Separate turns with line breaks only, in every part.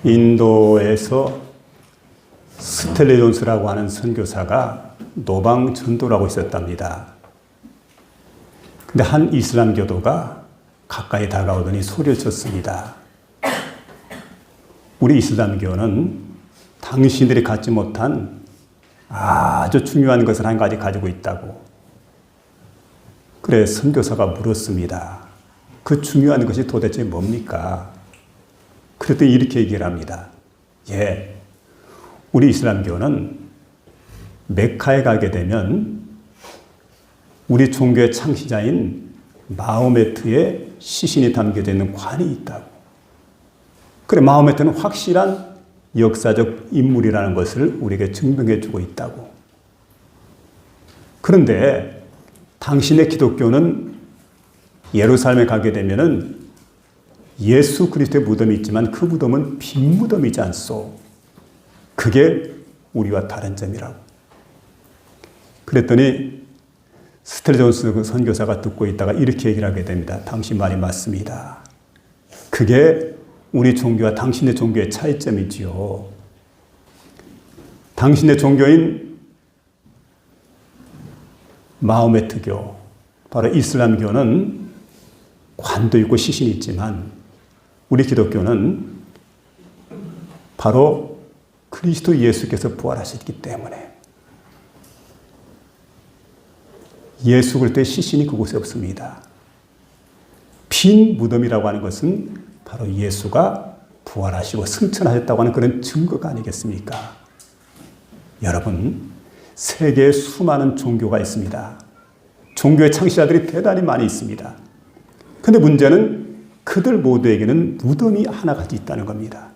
인도에서 스텔레 존스라고 하는 선교사가 노방 전도를 하고 있었답니다. 근데 한 이슬람 교도가 가까이 다가오더니 소리를 쳤습니다. 우리 이슬람교는 당신들이 갖지 못한 아주 중요한 것을 한 가지 가지고 있다고. 그래, 선교사가 물었습니다. 그 중요한 것이 도대체 뭡니까? 그랬더니 이렇게 얘기를 합니다. 예, 우리 이슬람교는 메카에 가게 되면 우리 종교의 창시자인 마호메트의 시신이 담겨져 있는 관이 있다고. 그래, 마호메트는 확실한 역사적 인물이라는 것을 우리에게 증명해 주고 있다고. 그런데 당신의 기독교는 예루살렘에 가게 되면은 예수 그리스도의 무덤이 있지만 그 무덤은 빈 무덤이지 않소. 그게 우리와 다른 점이라고. 그랬더니 스텔 존스 그 선교사가 듣고 있다가 이렇게 얘기를 하게 됩니다. 당신 말이 맞습니다. 그게 우리 종교와 당신의 종교의 차이점이지요. 당신의 종교인 마호메트교, 바로 이슬람교는 관도 있고 시신이 있지만 우리 기독교는 바로 그리스도 예수께서 부활하셨기 때문에 예수 그리스도의 시신이 그곳에 없습니다. 빈 무덤이라고 하는 것은 바로 예수가 부활하시고 승천하셨다고 하는 그런 증거가 아니겠습니까? 여러분, 세계에 수많은 종교가 있습니다. 종교의 창시자들이 대단히 많이 있습니다. 그런데 문제는 그들 모두에게는 무덤이 하나같이 있다는 겁니다.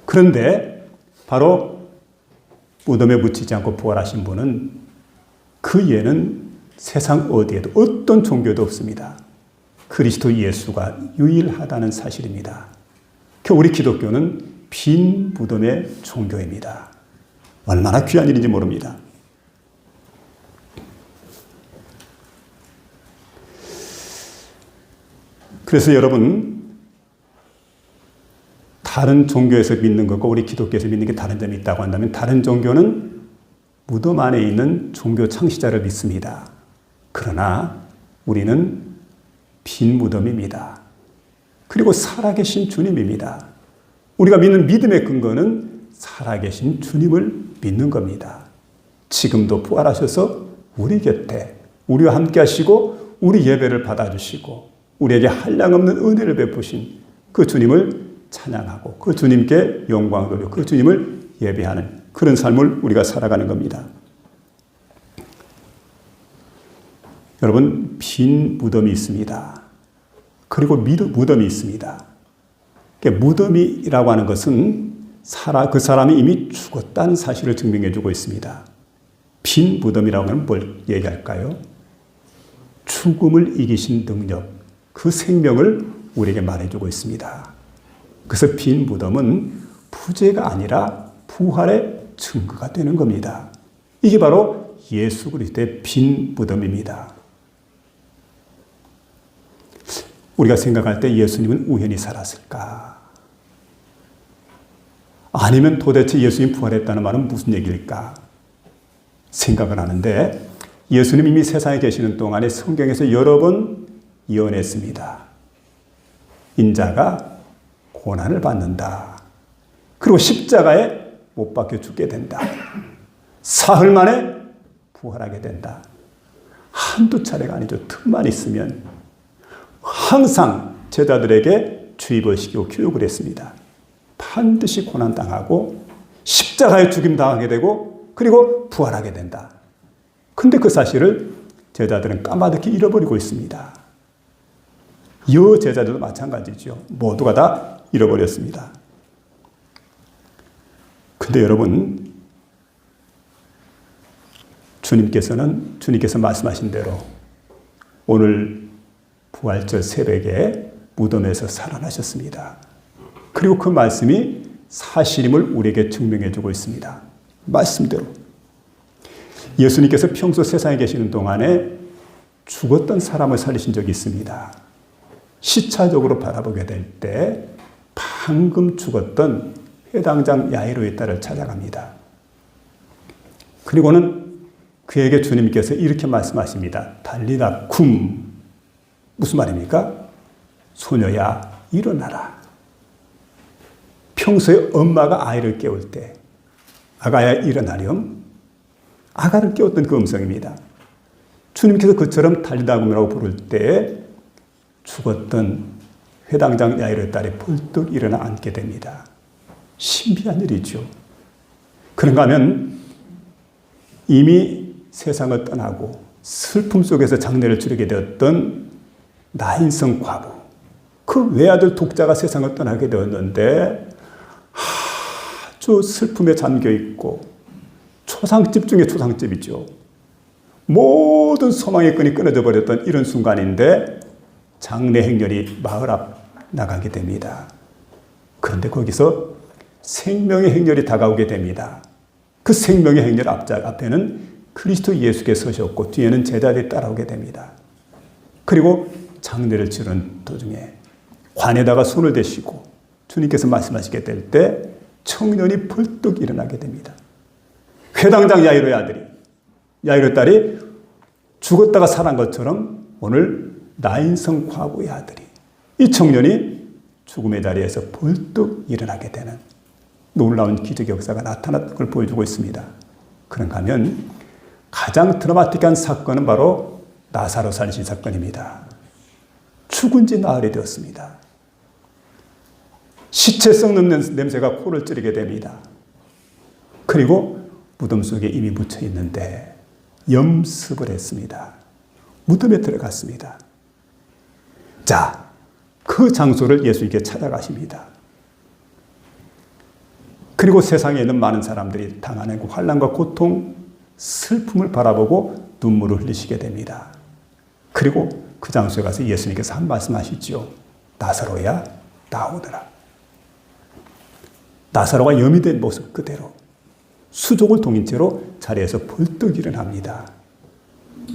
그런데 바로 무덤에 묻히지 않고 부활하신 분은 그 예는 세상 어디에도 어떤 종교도 없습니다. 그리스도 예수가 유일하다는 사실입니다. 우리 기독교는 빈 무덤의 종교입니다. 얼마나 귀한 일인지 모릅니다. 그래서 여러분, 다른 종교에서 믿는 것과 우리 기독교에서 믿는 게 다른 점이 있다고 한다면 다른 종교는 무덤 안에 있는 종교 창시자를 믿습니다. 그러나 우리는 빈 무덤입니다. 그리고 살아계신 주님입니다. 우리가 믿는 믿음의 근거는 살아계신 주님을 믿는 겁니다. 지금도 부활하셔서 우리 곁에 우리와 함께 하시고 우리 예배를 받아주시고 우리에게 한량없는 은혜를 베푸신 그 주님을 찬양하고 그 주님께 영광을 돌리고 그 주님을 예배하는 그런 삶을 우리가 살아가는 겁니다. 여러분, 빈 무덤이 있습니다. 그리고 무덤이 있습니다. 무덤이라고 하는 것은 그 사람이 이미 죽었다는 사실을 증명해 주고 있습니다. 빈 무덤이라고 하면 뭘 얘기할까요? 죽음을 이기신 능력, 그 생명을 우리에게 말해주고 있습니다. 그래서 빈 무덤은 부재가 아니라 부활의 증거가 되는 겁니다. 이게 바로 예수 그리스도의 빈 무덤입니다. 우리가 생각할 때 예수님은 우연히 살았을까? 아니면 도대체 예수님 부활했다는 말은 무슨 얘기일까? 생각을 하는데 예수님 이미 세상에 계시는 동안에 성경에서 여러 번 예언했습니다. 인자가 고난을 받는다. 그리고 십자가에 못 박혀 죽게 된다. 사흘 만에 부활하게 된다. 한두 차례가 아니죠. 틈만 있으면 항상 제자들에게 주입을 시키고 교육을 했습니다. 반드시 고난당하고 십자가에 죽임당하게 되고 그리고 부활하게 된다. 근데 그 사실을 제자들은 까마득히 잃어버리고 있습니다. 여제자들도 마찬가지죠. 모두가 다 잃어버렸습니다. 근데 여러분, 주님께서 말씀하신 대로 오늘 부활절 새벽에 무덤에서 살아나셨습니다. 그리고 그 말씀이 사실임을 우리에게 증명해 주고 있습니다. 말씀대로. 예수님께서 평소 세상에 계시는 동안에 죽었던 사람을 살리신 적이 있습니다. 시차적으로 바라보게 될 때 방금 죽었던 회당장 야이로의 딸을 찾아갑니다. 그리고는 그에게 주님께서 이렇게 말씀하십니다. 달리다 쿰. 무슨 말입니까? 소녀야 일어나라. 평소에 엄마가 아이를 깨울 때 아가야 일어나렴. 아가를 깨웠던 그 음성입니다. 주님께서 그처럼 달리다 쿰이라고 부를 때 죽었던 회당장 야이로의 딸이 벌떡 일어나 앉게 됩니다. 신비한 일이죠. 그런가 하면 이미 세상을 떠나고 슬픔 속에서 장례를 치르게 되었던 나인성 과부, 그 외아들 독자가 세상을 떠나게 되었는데 아주 슬픔에 잠겨있고 초상집 중에 초상집이죠. 모든 소망의 끈이 끊어져 버렸던 이런 순간인데 장례 행렬이 마을 앞 나가게 됩니다. 그런데 거기서 생명의 행렬이 다가오게 됩니다. 그 생명의 행렬 앞에는 그리스도 예수께서 서셨고 뒤에는 제자들이 따라오게 됩니다. 그리고 장례를 치른 도중에 관에다가 손을 대시고 주님께서 말씀하시게 될 때 청년이 벌떡 일어나게 됩니다. 회당장 야이로의 아들이, 야이로의 딸이 죽었다가 살아난 것처럼 오늘 나인성 과부의 아들이, 이 청년이 죽음의 자리에서 벌떡 일어나게 되는 놀라운 기적의 역사가 나타났던 걸 보여주고 있습니다. 그런가 하면 가장 드라마틱한 사건은 바로 나사로 살신 사건입니다. 죽은 지 나흘이 되었습니다. 시체 썩는 냄새가 코를 찌르게 됩니다. 그리고 무덤 속에 이미 묻혀 있는데 염습을 했습니다. 무덤에 들어갔습니다. 자, 그 장소를 예수님께 찾아가십니다. 그리고 세상에 있는 많은 사람들이 당하는 그 환난과 고통, 슬픔을 바라보고 눈물을 흘리시게 됩니다. 그리고 그 장소에 가서 예수님께서 한 말씀 하시죠. 나사로야, 나오너라. 나사로가 염이 된 모습 그대로 수족을 동인 채로 자리에서 벌떡 일어납니다.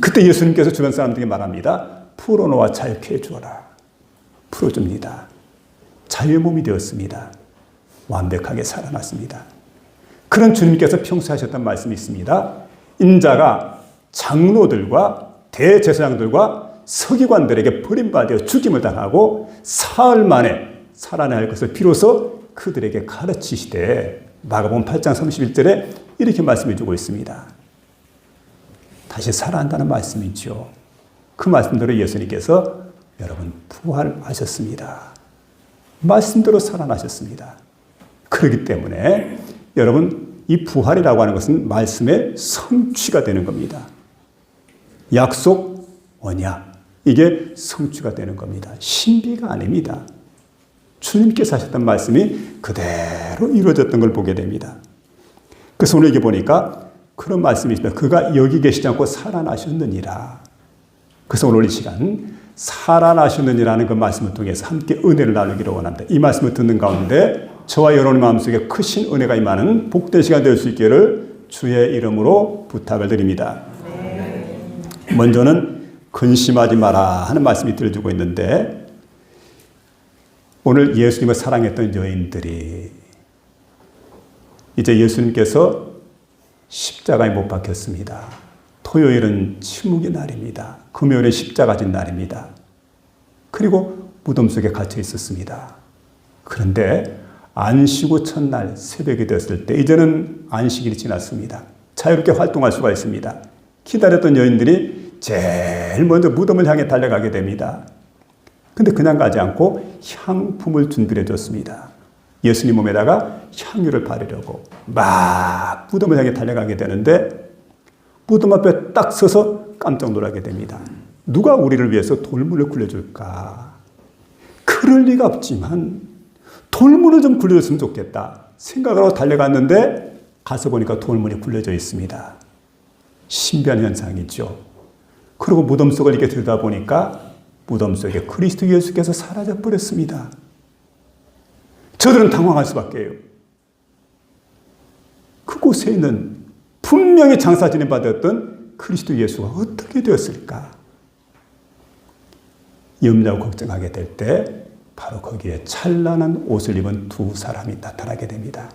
그때 예수님께서 주변 사람들에게 말합니다. 풀어놓아 자유케 해주어라. 풀어줍니다. 자유의 몸이 되었습니다. 완벽하게 살아났습니다. 그런 주님께서 평소에 하셨던 말씀이 있습니다. 인자가 장로들과 대제사장들과 서기관들에게 버림받아 죽임을 당하고 사흘 만에 살아날 것을 비로소 그들에게 가르치시되 마가복음 8장 31절에 이렇게 말씀해 주고 있습니다. 다시 살아난다는 말씀이죠. 그 말씀대로 예수님께서 여러분 부활하셨습니다. 말씀대로 살아나셨습니다. 그렇기 때문에 여러분 이 부활이라고 하는 것은 말씀의 성취가 되는 겁니다. 약속, 언약, 이게 성취가 되는 겁니다. 신비가 아닙니다. 주님께서 하셨던 말씀이 그대로 이루어졌던 걸 보게 됩니다. 그래서 오늘 이게 보니까 그런 말씀이 있습니다. 그가 여기 계시지 않고 살아나셨느니라. 그래서 오늘 이 시간 살아나셨느니라는 그 말씀을 통해서 함께 은혜를 나누기를 원합니다. 이 말씀을 듣는 가운데 저와 여러분의 마음속에 크신 은혜가 임하는 복된 시간 될 수 있기를 주의 이름으로 부탁을 드립니다. 먼저는 근심하지 마라 하는 말씀이 들려주고 있는데 오늘 예수님을 사랑했던 여인들이 이제 예수님께서 십자가에 못 박혔습니다. 토요일은 침묵의 날입니다. 금요일은 십자가 진 날입니다. 그리고 무덤 속에 갇혀 있었습니다. 그런데 안식 후 첫날 새벽이 되었을 때 이제는 안식일이 지났습니다. 자유롭게 활동할 수가 있습니다. 기다렸던 여인들이 제일 먼저 무덤을 향해 달려가게 됩니다. 근데 그냥 가지 않고 향품을 준비해 줬습니다. 예수님 몸에다가 향유를 바르려고 막 무덤을 향해 달려가게 되는데 무덤 앞에 딱 서서 깜짝 놀라게 됩니다. 누가 우리를 위해서 돌문을 굴려줄까? 그럴 리가 없지만 돌문을 좀 굴려줬으면 좋겠다 생각을 하고 달려갔는데 가서 보니까 돌문이 굴려져 있습니다. 신비한 현상이죠. 그리고 무덤 속을 이렇게 들여다보니까 무덤 속에 그리스도 예수께서 사라져 버렸습니다. 저들은 당황할 수밖에요. 그곳에 있는 분명히 장사 진행받았던 그리스도 예수가 어떻게 되었을까? 염려하고 걱정하게 될 때 바로 거기에 찬란한 옷을 입은 두 사람이 나타나게 됩니다.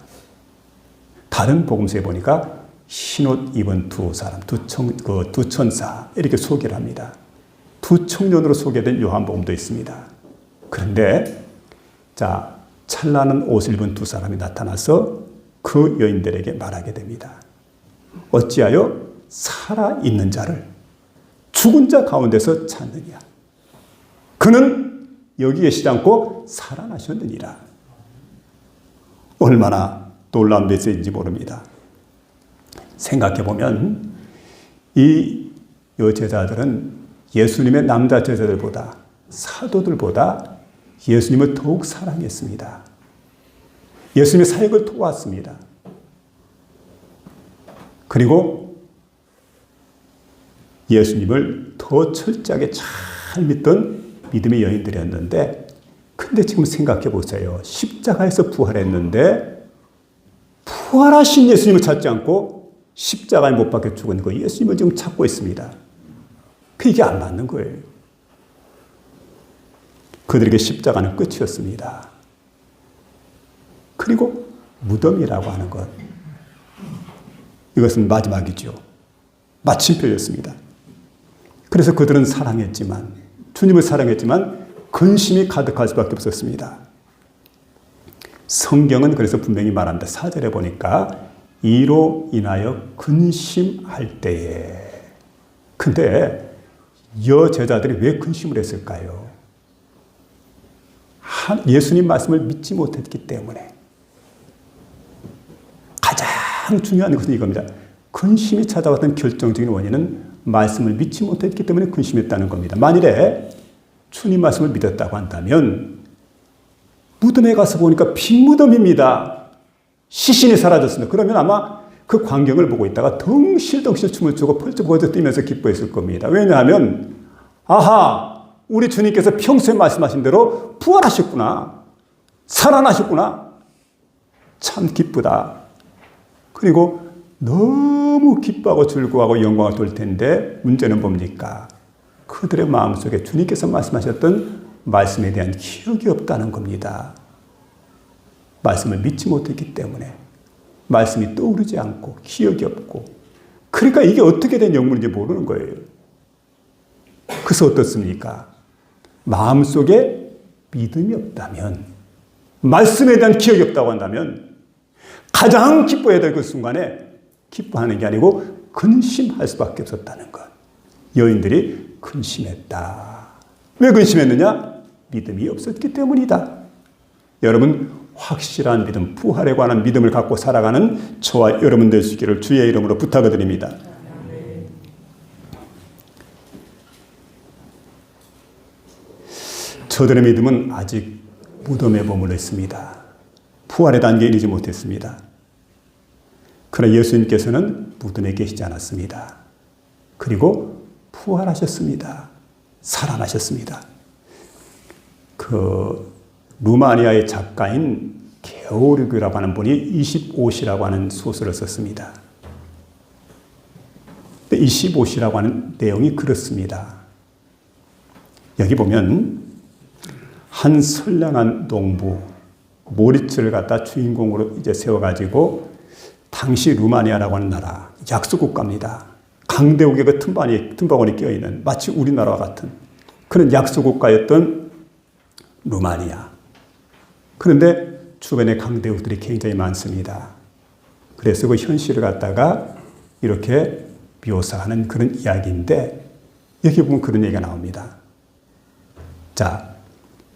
다른 복음서에 보니까 흰옷 입은 두 사람, 두 천사 이렇게 소개를 합니다. 두 청년으로 소개된 요한복음도 있습니다. 그런데 자, 찬란한 옷을 입은 두 사람이 나타나서 그 여인들에게 말하게 됩니다. 어찌하여 살아있는 자를 죽은 자 가운데서 찾느냐. 그는 여기 계시지 않고 살아나셨느니라. 얼마나 놀라운 메시지인지 모릅니다. 생각해보면 이 여제자들은 예수님의 남자 제자들보다, 사도들보다 예수님을 더욱 사랑했습니다. 예수님의 사역을 도왔습니다. 그리고 예수님을 더 철저하게 잘 믿던 믿음의 여인들이었는데, 근데 지금 생각해 보세요. 십자가에서 부활했는데 부활하신 예수님을 찾지 않고 십자가에 못 박혀 죽은 그 예수님을 지금 찾고 있습니다. 이게 안 맞는 거예요. 그들에게 십자가는 끝이었습니다. 그리고 무덤이라고 하는 것, 이것은 마지막이죠. 마침표였습니다. 그래서 그들은 사랑했지만, 주님을 사랑했지만 근심이 가득할 수밖에 없었습니다. 성경은 그래서 분명히 말합니다. 4절에 보니까 이로 인하여 근심할 때에. 근데 여제자들이 왜 근심을 했을까요? 예수님 말씀을 믿지 못했기 때문에. 가장 중요한 것은 이겁니다. 근심이 찾아왔던 결정적인 원인은 말씀을 믿지 못했기 때문에 근심했다는 겁니다. 만일에 주님 말씀을 믿었다고 한다면 무덤에 가서 보니까 빈 무덤입니다. 시신이 사라졌습니다. 그러면 아마 그 광경을 보고 있다가 덩실덩실 춤을 추고 펄쩍펄쩍 뛰면서 기뻐했을 겁니다. 왜냐하면 아하, 우리 주님께서 평소에 말씀하신 대로 부활하셨구나, 살아나셨구나, 참 기쁘다. 그리고 너무 기뻐하고 즐거워하고 영광을 돌 텐데 문제는 뭡니까? 그들의 마음속에 주님께서 말씀하셨던 말씀에 대한 기억이 없다는 겁니다. 말씀을 믿지 못했기 때문에 말씀이 떠오르지 않고 기억이 없고, 그러니까 이게 어떻게 된 영문인지 모르는 거예요. 그래서 어떻습니까? 마음속에 믿음이 없다면, 말씀에 대한 기억이 없다고 한다면 가장 기뻐해야 될 그 순간에 기뻐하는 게 아니고 근심할 수밖에 없었다는 것. 여인들이 근심했다. 왜 근심했느냐? 믿음이 없었기 때문이다. 여러분, 확실한 믿음, 부활에 관한 믿음을 갖고 살아가는 저와 여러분 될 수 있기를 주의 이름으로 부탁을 드립니다. 저들의 믿음은 아직 무덤에 머물러 있습니다. 부활의 단계에 이르지 못했습니다. 그러나 예수님께서는 무덤에 계시지 않았습니다. 그리고 부활하셨습니다. 살아나셨습니다. 루마니아의 작가인 게오르기라고 하는 분이 25시라고 하는 소설을 썼습니다. 25시라고 하는 내용이 그렇습니다. 여기 보면 한 선량한 농부 모리츠를 갖다 주인공으로 이제 세워가지고 당시 루마니아라고 하는 나라 약소국가입니다. 강대국의 그 틈바구니 껴있는 마치 우리나라와 같은 그런 약소국가였던 루마니아. 그런데 주변에 강대국들이 굉장히 많습니다. 그래서 그 현실을 갖다가 이렇게 묘사하는 그런 이야기인데, 여기 보면 그런 얘기가 나옵니다. 자,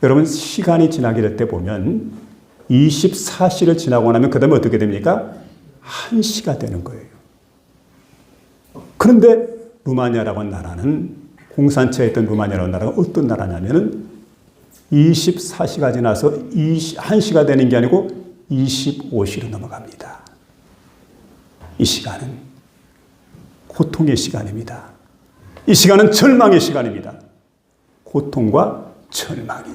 여러분, 시간이 지나게 될 때 보면 24시를 지나고 나면 그 다음에 어떻게 됩니까? 1시가 되는 거예요. 그런데 루마니아라고 하는 나라는, 공산체에 있던 루마니아라고 하는 나라가 어떤 나라냐면은 24시가 지나서 1시가 되는 게 아니고 25시로 넘어갑니다. 이 시간은 고통의 시간입니다. 이 시간은 절망의 시간입니다. 고통과 절망이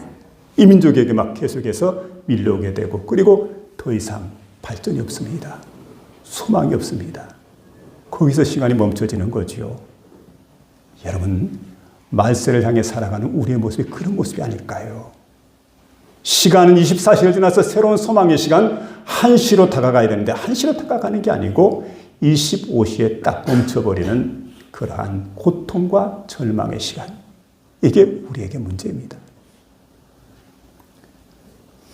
이 민족에게 막 계속해서 밀려오게 되고, 그리고 더 이상 발전이 없습니다. 소망이 없습니다. 거기서 시간이 멈춰지는 거죠. 여러분, 말세를 향해 살아가는 우리의 모습이 그런 모습이 아닐까요? 시간은 24시를 지나서 새로운 소망의 시간, 한시로 다가가야 되는데 한시로 다가가는 게 아니고 25시에 딱 멈춰버리는 그러한 고통과 절망의 시간. 이게 우리에게 문제입니다.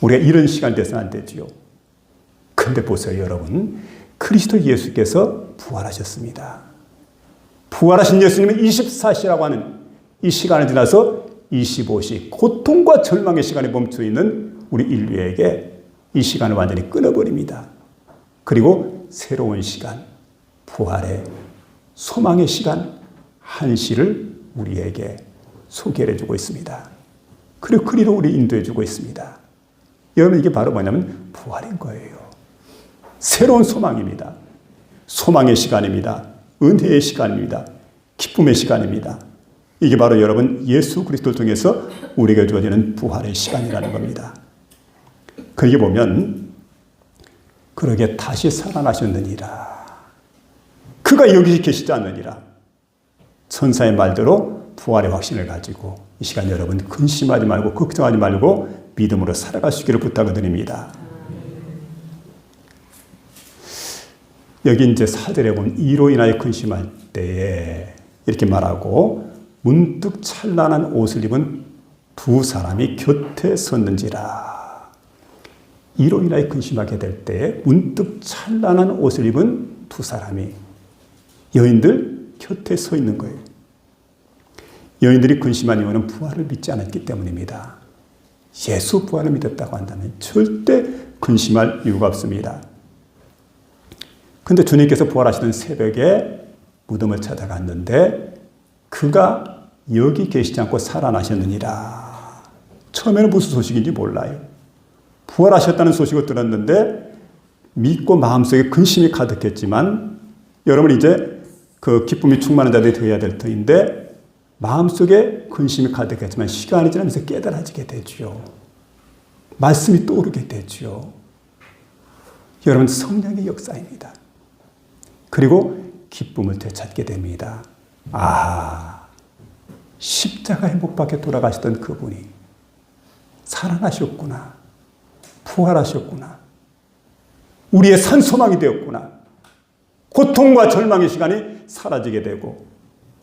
우리가 이런 시간 돼서는 안 되지요. 근데 보세요, 여러분. 그리스도 예수께서 부활하셨습니다. 부활하신 예수님은 24시라고 하는 이 시간을 지나서 25시, 고통과 절망의 시간에 멈춰 있는 우리 인류에게 이 시간을 완전히 끊어버립니다. 그리고 새로운 시간, 부활의 소망의 시간, 한시를 우리에게 소개해 주고 있습니다. 그리고 그리로 우리 인도해 주고 있습니다. 여러분, 이게 바로 뭐냐면 부활인 거예요. 새로운 소망입니다. 소망의 시간입니다. 은혜의 시간입니다. 기쁨의 시간입니다. 이게 바로 여러분 예수 그리스도를 통해서 우리에게 주어지는 부활의 시간이라는 겁니다. 거기 보면 그러게 다시 살아나셨느니라. 그가 여기 계시지 않느니라. 천사의 말대로 부활의 확신을 가지고 이 시간 여러분 근심하지 말고 걱정하지 말고 믿음으로 살아가시기를 부탁드립니다. 여기 이제 사절에 보면 이로 인하여 근심할 때에 이렇게 말하고 문득 찬란한 옷을 입은 두 사람이 곁에 섰는지라. 이로 인하여 근심하게 될 때에 문득 찬란한 옷을 입은 두 사람이 여인들 곁에 서 있는 거예요. 여인들이 근심한 이유는 부활을 믿지 않았기 때문입니다. 예수 부활을 믿었다고 한다면 절대 근심할 이유가 없습니다. 근데 주님께서 부활하시던 새벽에 무덤을 찾아갔는데 그가 여기 계시지 않고 살아나셨느니라. 처음에는 무슨 소식인지 몰라요. 부활하셨다는 소식을 들었는데 믿고 마음속에 근심이 가득했지만 여러분 이제 그 기쁨이 충만한 자들이 되어야 될 터인데 마음속에 근심이 가득했지만 시간이 지나면서 깨달아지게 되지요. 말씀이 떠오르게 되지요. 여러분 성령의 역사입니다. 그리고 기쁨을 되찾게 됩니다. 아, 십자가에 못 박혀 돌아가시던 그분이 살아나셨구나. 부활하셨구나. 우리의 산 소망이 되었구나. 고통과 절망의 시간이 사라지게 되고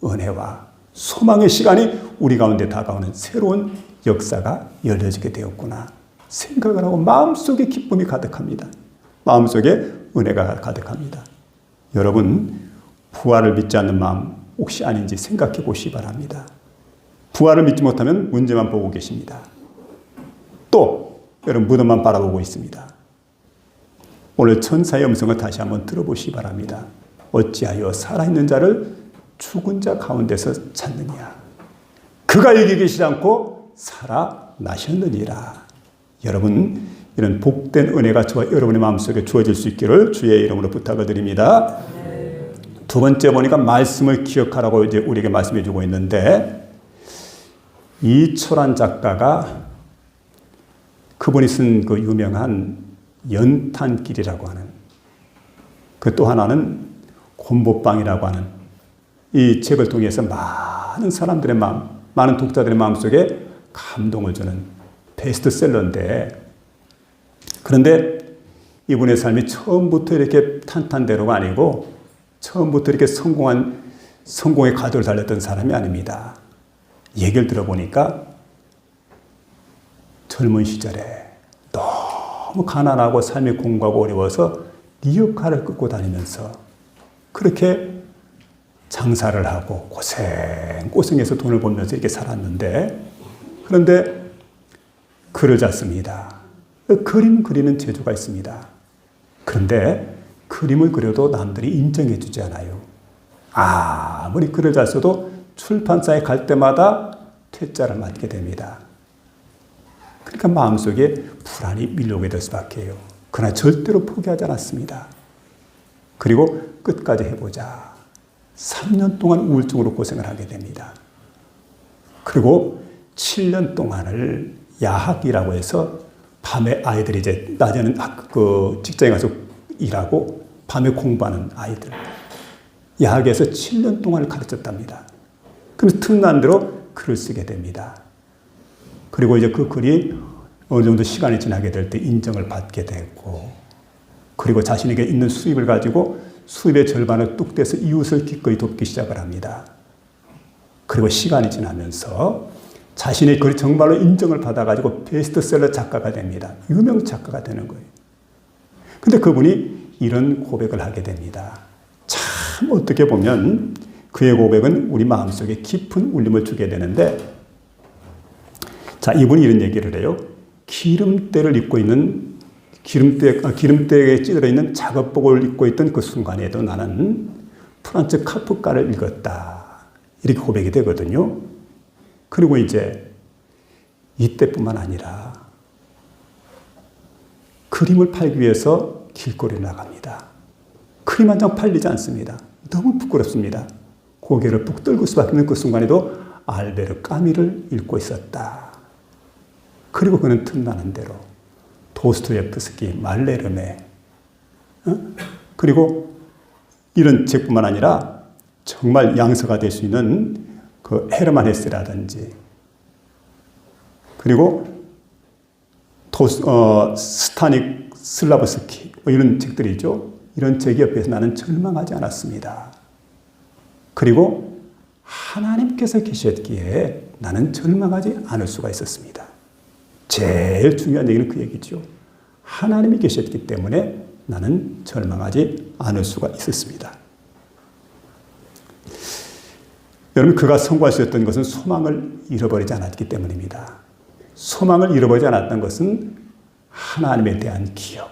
은혜와 소망의 시간이 우리 가운데 다가오는 새로운 역사가 열려지게 되었구나 생각을 하고 마음속에 기쁨이 가득합니다. 마음속에 은혜가 가득합니다. 여러분 부활을 믿지 않는 마음 혹시 아닌지 생각해 보시기 바랍니다. 부활을 믿지 못하면 문제만 보고 계십니다. 또 여러분 무덤만 바라보고 있습니다. 오늘 천사의 음성을 다시 한번 들어보시기 바랍니다. 어찌하여 살아있는 자를 죽은 자 가운데서 찾느냐. 그가 여기 계시지 않고 살아나셨느니라. 여러분 이런 복된 은혜가 저와 여러분의 마음속에 주어질 수 있기를 주의 이름으로 부탁을 드립니다. 두 번째 보니까 말씀을 기억하라고 이제 우리에게 말씀해 주고 있는데 이철환 작가가 그분이 쓴 그 유명한 연탄길이라고 하는 그 또 하나는 곰보방이라고 하는 이 책을 통해서 많은 사람들의 마음, 많은 독자들의 마음속에 감동을 주는 베스트셀러인데 그런데 이분의 삶이 처음부터 이렇게 탄탄대로가 아니고 처음부터 이렇게 성공의 가도를 달렸던 사람이 아닙니다. 얘기를 들어보니까 젊은 시절에 너무 가난하고 삶이 공고하고 어려워서 리어카를 끌고 다니면서 그렇게 장사를 하고 고생해서 돈을 벌면서 이렇게 살았는데 그런데 글을 짰습니다. 그림 그리는 재주가 있습니다. 그런데 그림을 그려도 남들이 인정해 주지 않아요. 아무리 글을 잘 써도 출판사에 갈 때마다 퇴짜를 맞게 됩니다. 그러니까 마음속에 불안이 밀려오게 될 수밖에요. 그러나 절대로 포기하지 않았습니다. 그리고 끝까지 해보자. 3년 동안 우울증으로 고생을 하게 됩니다. 그리고 7년 동안을 야학이라고 해서 밤에 아이들이 이제 낮에는 그 직장에 가서 일하고 밤에 공부하는 아이들. 야학에서 7년 동안을 가르쳤답니다. 그래서 틈난 대로 글을 쓰게 됩니다. 그리고 이제 그 글이 어느 정도 시간이 지나게 될 때 인정을 받게 되고, 그리고 자신에게 있는 수입을 가지고 수입의 절반을 뚝 떼서 이웃을 기꺼이 돕기 시작을 합니다. 그리고 시간이 지나면서 자신의 글이 정말로 인정을 받아가지고 베스트셀러 작가가 됩니다. 유명 작가가 되는 거예요. 근데 그분이 이런 고백을 하게 됩니다. 참 어떻게 보면 그의 고백은 우리 마음속에 깊은 울림을 주게 되는데, 자, 이분이 이런 얘기를 해요. 기름때를 입고 있는 기름때에 찌들어 있는 작업복을 입고 있던 그 순간에도 나는 프란츠 카프카를 읽었다. 이렇게 고백이 되거든요. 그리고 이제 이때뿐만 아니라 그림을 팔기 위해서 길거리에 나갑니다. 그림 한 장 팔리지 않습니다. 너무 부끄럽습니다. 고개를 푹 들고 수밖에 없는 그 순간에도 알베르 까미를 읽고 있었다. 그리고 그는 틈나는 대로 도스토옙스키, 말레르메, 그리고 이런 책뿐만 아니라 정말 양서가 될 수 있는 그 헤르만 헤세라든지, 그리고 스타닉 슬라브스키, 이런 책들이죠. 이런 책 옆에서 나는 절망하지 않았습니다. 그리고 하나님께서 계셨기에 나는 절망하지 않을 수가 있었습니다. 제일 중요한 얘기는 그 얘기죠. 하나님이 계셨기 때문에 나는 절망하지 않을 수가 있었습니다. 여러분, 그가 성공할 수 있었던 것은 소망을 잃어버리지 않았기 때문입니다. 소망을 잃어버리지 않았던 것은 하나님에 대한 기억,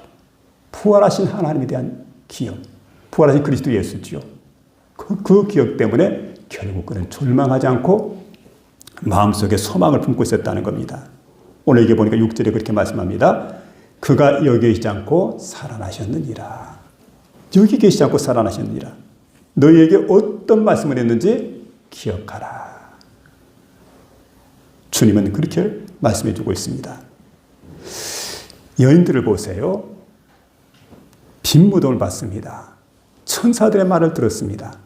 부활하신 하나님에 대한 기억, 부활하신 그리스도 예수죠. 그 기억 때문에 결국 그는 절망하지 않고 마음속에 소망을 품고 있었다는 겁니다. 오늘 이게 보니까 6절에 그렇게 말씀합니다. 그가 여기 계시지 않고 살아나셨느니라. 여기 계시지 않고 살아나셨느니라. 너희에게 어떤 말씀을 했는지 기억하라. 주님은 그렇게 말씀해 주고 있습니다. 여인들을 보세요. 빈 무덤을 봤습니다. 천사들의 말을 들었습니다.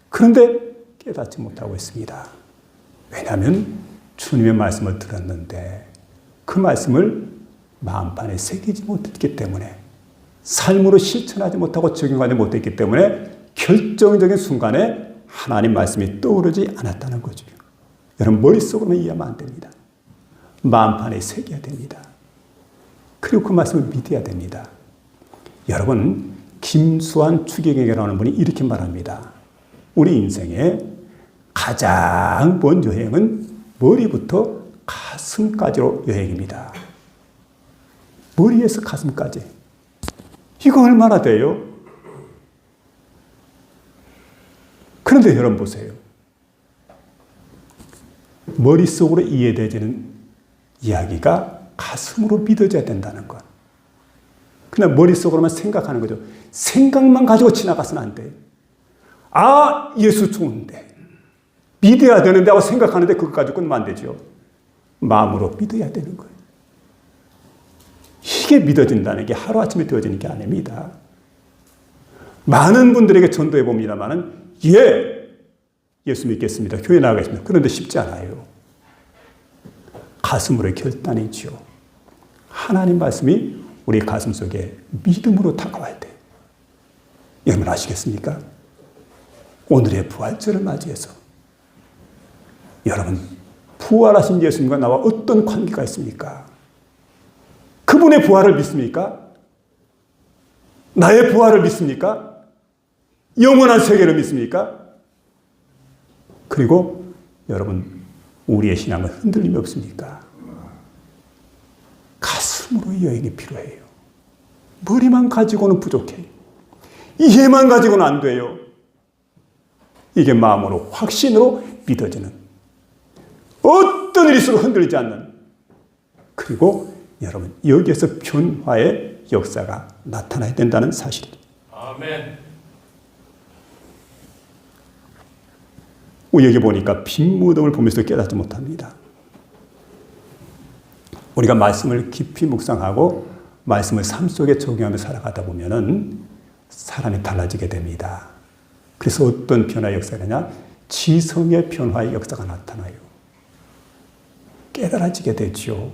그런데 깨닫지 못하고 있습니다. 왜냐하면 주님의 말씀을 들었는데 그 말씀을 마음판에 새기지 못했기 때문에, 삶으로 실천하지 못하고 적용하지 못했기 때문에 결정적인 순간에 하나님 말씀이 떠오르지 않았다는 거죠. 여러분, 머릿속으로만 이해하면 안 됩니다. 마음판에 새겨야 됩니다. 그리고 그 말씀을 믿어야 됩니다. 여러분, 김수환 추기경이라는 분이 이렇게 말합니다. 우리 인생의 가장 먼 여행은 머리부터 가슴까지로 여행입니다. 머리에서 가슴까지. 이거 얼마나 돼요? 그런데 여러분 보세요. 머릿속으로 이해되지는 이야기가 가슴으로 믿어져야 된다는 것. 그냥 머릿속으로만 생각하는 거죠. 생각만 가지고 지나가서는 안 돼요. 아, 예수 좋은데, 믿어야 되는데 하고 생각하는데 그것 가지고 끝나면 안 되죠. 마음으로 믿어야 되는 거예요. 이게 믿어진다는 게 하루아침에 되어지는 게 아닙니다. 많은 분들에게 전도해 봅니다만은, 예수 믿겠습니다. 교회 나가겠습니다. 그런데 쉽지 않아요. 가슴으로의 결단이죠. 하나님 말씀이 우리 가슴 속에 믿음으로 다가와야 돼요. 여러분 아시겠습니까? 오늘의 부활절을 맞이해서 여러분, 부활하신 예수님과 나와 어떤 관계가 있습니까? 그분의 부활을 믿습니까? 나의 부활을 믿습니까? 영원한 세계를 믿습니까? 그리고 여러분, 우리의 신앙은 흔들림이 없습니까? 가슴으로 여행이 필요해요. 머리만 가지고는 부족해요. 이해만 가지고는 안 돼요. 이게 마음으로, 확신으로 믿어지는, 어떤 일이 있어도 흔들리지 않는, 그리고 여러분, 여기에서 변화의 역사가 나타나야 된다는 사실이죠. 아멘. 여기 보니까 빈 무덤을 보면서 깨닫지 못합니다. 우리가 말씀을 깊이 묵상하고 말씀을 삶 속에 적용하며 살아가다 보면은 사람이 달라지게 됩니다. 그래서 어떤 변화의 역사가 되냐? 지성의 변화의 역사가 나타나요. 깨달아지게 되죠.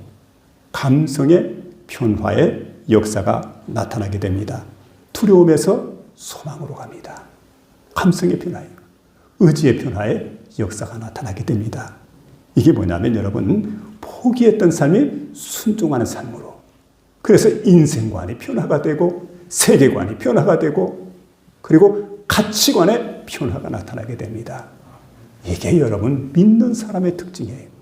감성의 변화의 역사가 나타나게 됩니다. 두려움에서 소망으로 갑니다. 감성의 변화예요. 의지의 변화의 역사가 나타나게 됩니다. 이게 뭐냐면 여러분, 포기했던 삶이 순종하는 삶으로. 그래서 인생관이 변화가 되고 세계관이 변화가 되고 그리고 가치관의 변화가 나타나게 됩니다. 이게 여러분 믿는 사람의 특징이에요.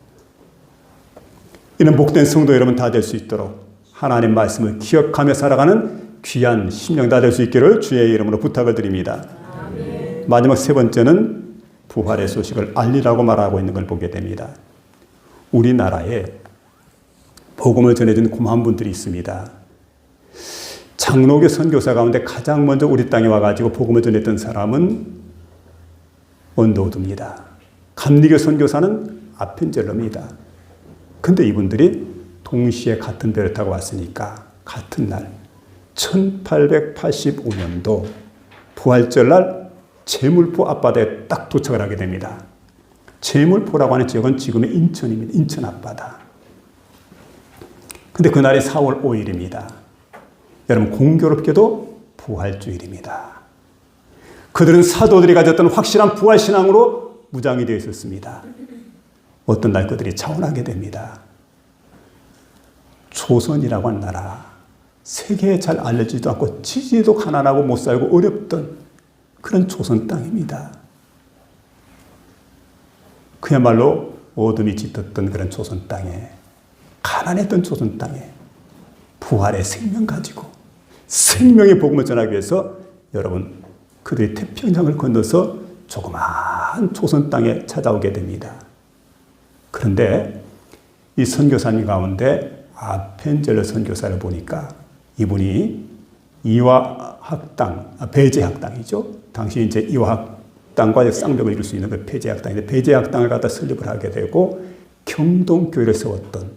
이는 복된 성도 여러분 다 될 수 있도록 하나님 말씀을 기억하며 살아가는 귀한 심령 다 될 수 있기를 주의 이름으로 부탁을 드립니다. 아멘. 마지막 세 번째는 부활의 소식을 알리라고 말하고 있는 걸 보게 됩니다. 우리나라에 복음을 전해준 고마운 분들이 있습니다. 장로교 선교사 가운데 가장 먼저 우리 땅에 와가지고 복음을 전했던 사람은 언더우드입니다. 감리교 선교사는 아펜젤러입니다. 근데 이분들이 동시에 같은 배를 타고 왔으니까 같은 날 1885년도 부활절날 제물포 앞바다에 딱 도착을 하게 됩니다. 제물포라고 하는 지역은 지금의 인천입니다. 인천 앞바다. 근데 그날이 4월 5일입니다. 여러분 공교롭게도 부활주일입니다. 그들은 사도들이 가졌던 확실한 부활신앙으로 무장이 되어 있었습니다. 어떤 날 그들이 자원하게 됩니다. 조선이라고 하는 나라, 세계에 잘 알려지지도 않고 지지도 가난하고 못 살고 어렵던 그런 조선 땅입니다. 그야말로 어둠이 짙었던 그런 조선 땅에, 가난했던 조선 땅에 부활의 생명 가지고 생명의 복음을 전하기 위해서 여러분 그들이 태평양을 건너서 조그마한 조선 땅에 찾아오게 됩니다. 그런데 이 선교사님 가운데 아펜젤러 선교사를 보니까 이분이 이화학당, 배제학당이죠. 당시 이제 이화학당과 쌍벽을 이룰 수 있는 그 배제학당인데 배제학당을 갖다 설립을 하게 되고 경동교회를 세웠던.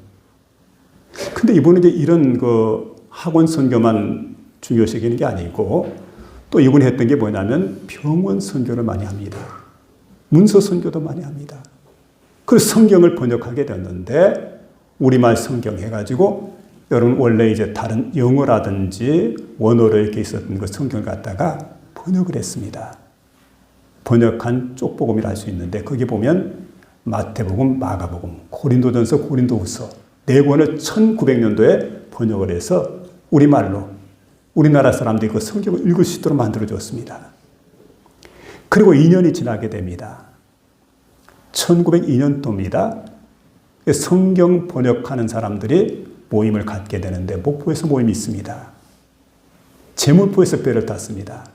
근데 이분은 이제 이런 그 학원 선교만 중요시하는 게 아니고 또 이분이 했던 게 뭐냐면 병원 선교를 많이 합니다. 문서 선교도 많이 합니다. 그래서 성경을 번역하게 됐는데 우리말 성경 해가지고 여러분 원래 이제 다른 영어라든지 원어로 이렇게 있었던 그 성경을 갖다가 번역을 했습니다. 번역한 쪽복음이라 할 수 있는데 거기 보면 마태복음, 마가복음, 고린도전서, 고린도후서 네 권을 1900년도에 번역을 해서 우리말로 우리나라 사람들이 그 성경을 읽을 수 있도록 만들어줬습니다. 그리고 2년이 지나게 됩니다. 1902년도입니다. 성경 번역하는 사람들이 모임을 갖게 되는데 목포에서 모임이 있습니다. 제물포에서 배를 탔습니다.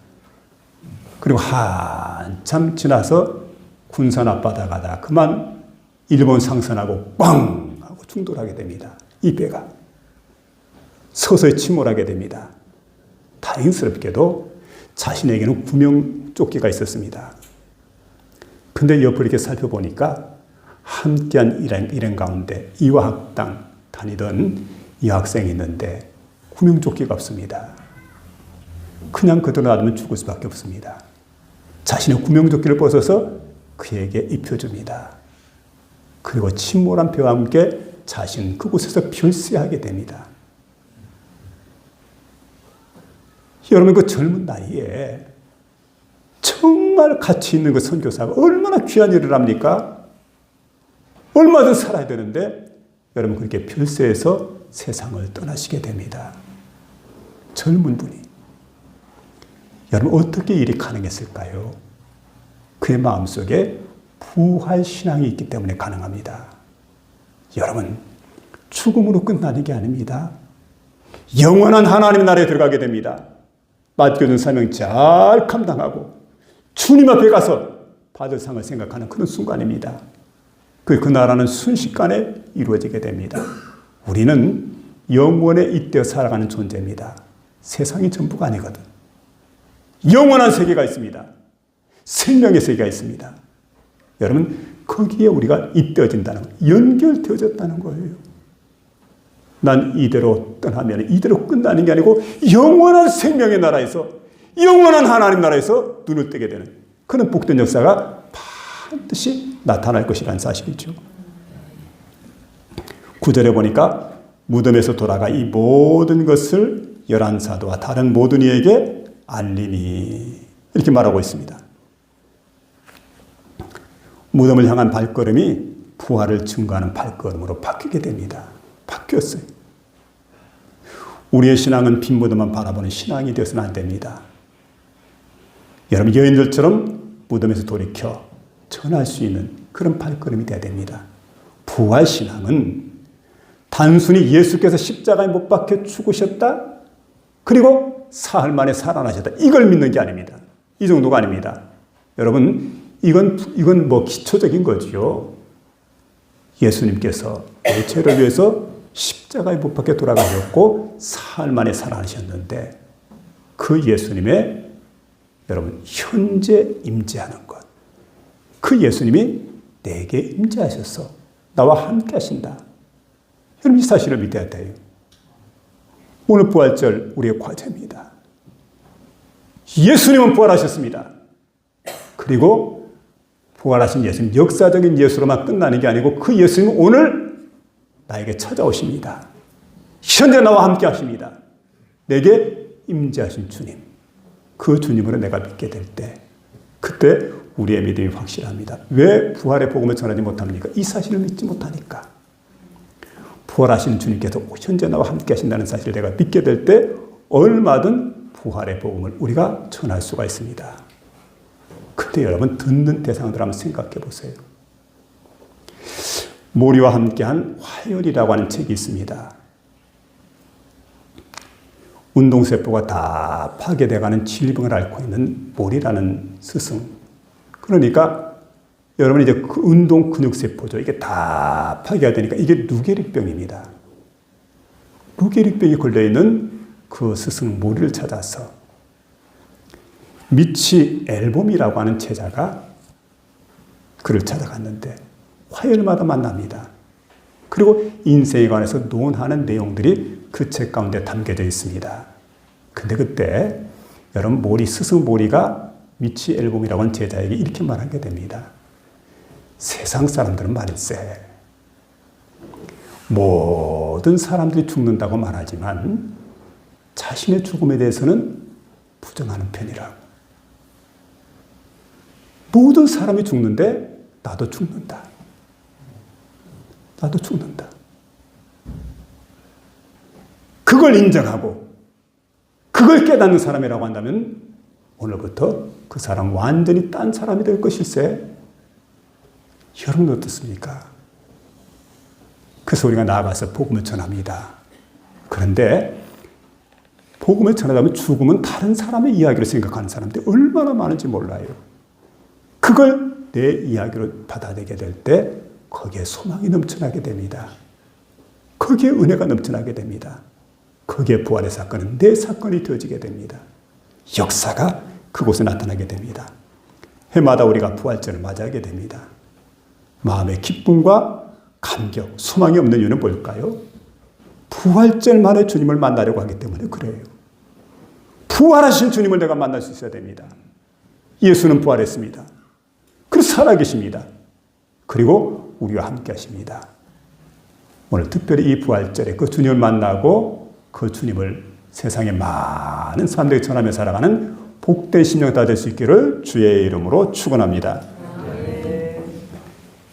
그리고 한참 지나서 군산 앞바다 가다 그만 일본 상선하고 꽝 하고 충돌하게 됩니다. 이 배가 서서히 침몰하게 됩니다. 다행스럽게도 자신에게는 구명조끼가 있었습니다. 근데 옆을 이렇게 살펴보니까 함께한 일행 가운데 이화학당 다니던 여학생이 있는데 구명조끼가 없습니다. 그냥 그대로 놔두면 죽을 수밖에 없습니다. 자신의 구명조끼를 벗어서 그에게 입혀줍니다. 그리고 침몰한 배와 함께 자신 그곳에서 별세하게 됩니다. 여러분 그 젊은 나이에 정말 가치 있는 그 선교사가 얼마나 귀한 일을 합니까? 얼마든 살아야 되는데 여러분 그렇게 별세해서 세상을 떠나시게 됩니다. 젊은 분이. 여러분 어떻게 일이 가능했을까요? 그의 마음속에 부활신앙이 있기 때문에 가능합니다. 여러분 죽음으로 끝나는 게 아닙니다. 영원한 하나님 나라에 들어가게 됩니다. 맡겨준 사명 잘 감당하고 주님 앞에 가서 받을 상을 생각하는 그런 순간입니다. 그 나라는 순식간에 이루어지게 됩니다. 우리는 영원에 잇대어 살아가는 존재입니다. 세상이 전부가 아니거든. 영원한 세계가 있습니다. 생명의 세계가 있습니다. 여러분 거기에 우리가 잇대어진다는 거예요. 연결되어졌다는 거예요. 난 이대로 떠나면 이대로 끝나는 게 아니고 영원한 생명의 나라에서 영원한 하나님 나라에서 눈을 뜨게 되는 그런 복된 역사가 반드시 나타날 것이라는 사실이죠. 9절에 보니까 무덤에서 돌아가 이 모든 것을 11사도와 다른 모든 이에게 알리니 이렇게 말하고 있습니다. 무덤을 향한 발걸음이 부활을 증거하는 발걸음으로 바뀌게 됩니다. 바뀌었어요. 우리의 신앙은 빈 무덤만 바라보는 신앙이 되어서는 안 됩니다. 여러분 여인들처럼 무덤에서 돌이켜 전할 수 있는 그런 발걸음이 되어야 됩니다. 부활신앙은 단순히 예수께서 십자가에 못 박혀 죽으셨다 그리고 사흘 만에 살아나셨다 이걸 믿는 게 아닙니다. 이 정도가 아닙니다. 여러분 이건 뭐 기초적인 거지요. 예수님께서 내 죄를 위해서 십자가에 못 박혀 돌아가셨고 사흘 만에 살아나셨는데 그 예수님의 여러분 현재 임재하는 것, 그 예수님이 내게 임재하셔서 나와 함께 하신다. 여러분 이 사실을 믿어야 돼요. 오늘 부활절 우리의 과제입니다. 예수님은 부활하셨습니다. 그리고 부활하신 예수님, 역사적인 예수로만 끝나는 게 아니고 그 예수님은 오늘 나에게 찾아오십니다. 현재 나와 함께 하십니다. 내게 임재하신 주님, 그 주님으로 내가 믿게 될 때 그때 우리의 믿음이 확실합니다. 왜 부활의 복음을 전하지 못합니까? 이 사실을 믿지 못하니까. 부활하신 주님께서 현재 나와 함께 하신다는 사실을 내가 믿게 될 때 얼마든 부활의 복음을 우리가 전할 수가 있습니다. 그때 여러분 듣는 대상들 한번 생각해 보세요. 모리와 함께한 화열이라고 하는 책이 있습니다. 운동세포가 다 파괴돼가는 질병을 앓고 있는 모리라는 스승. 그러니까 여러분 이제 그 운동 근육세포죠. 이게 다 파괴가 되니까 이게 루게릭병입니다. 루게릭병이 걸려있는 그 스승 모리를 찾아서 미치 앨범이라고 하는 제자가 그를 찾아갔는데 화요일마다 만납니다. 그리고 인생에 관해서 논하는 내용들이 그 책 가운데 담겨져 있습니다. 근데 그때 여러분 스승 모리가 미치 앨범이라고 하는 제자에게 이렇게 말하게 됩니다. 세상 사람들은 말일세. 모든 사람들이 죽는다고 말하지만 자신의 죽음에 대해서는 부정하는 편이라고. 모든 사람이 죽는데 나도 죽는다. 나도 죽는다. 그걸 인정하고 그걸 깨닫는 사람이라고 한다면 오늘부터 그 사람 완전히 딴 사람이 될 것일세. 여러분 어떻습니까? 그래서 우리가 나아가서 복음을 전합니다. 그런데 복음을 전하다 보면 죽음은 다른 사람의 이야기로 생각하는 사람들이 얼마나 많은지 몰라요. 그걸 내 이야기로 받아들이게 될 때 거기에 소망이 넘쳐나게 됩니다. 거기에 은혜가 넘쳐나게 됩니다. 거기에 부활의 사건은 내 사건이 되어지게 됩니다. 역사가 그곳에 나타나게 됩니다. 해마다 우리가 부활절을 맞이하게 됩니다. 마음의 기쁨과 감격, 소망이 없는 이유는 뭘까요? 부활절만에 주님을 만나려고 하기 때문에 그래요. 부활하신 주님을 내가 만날 수 있어야 됩니다. 예수는 부활했습니다. 그래서 살아계십니다. 그리고 우리와 함께 하십니다. 오늘 특별히 이 부활절에 그 주님을 만나고 그 주님을 세상의 많은 사람들에게 전하며 살아가는 복된 심령 다 될 수 있기를 주의 이름으로 축원합니다.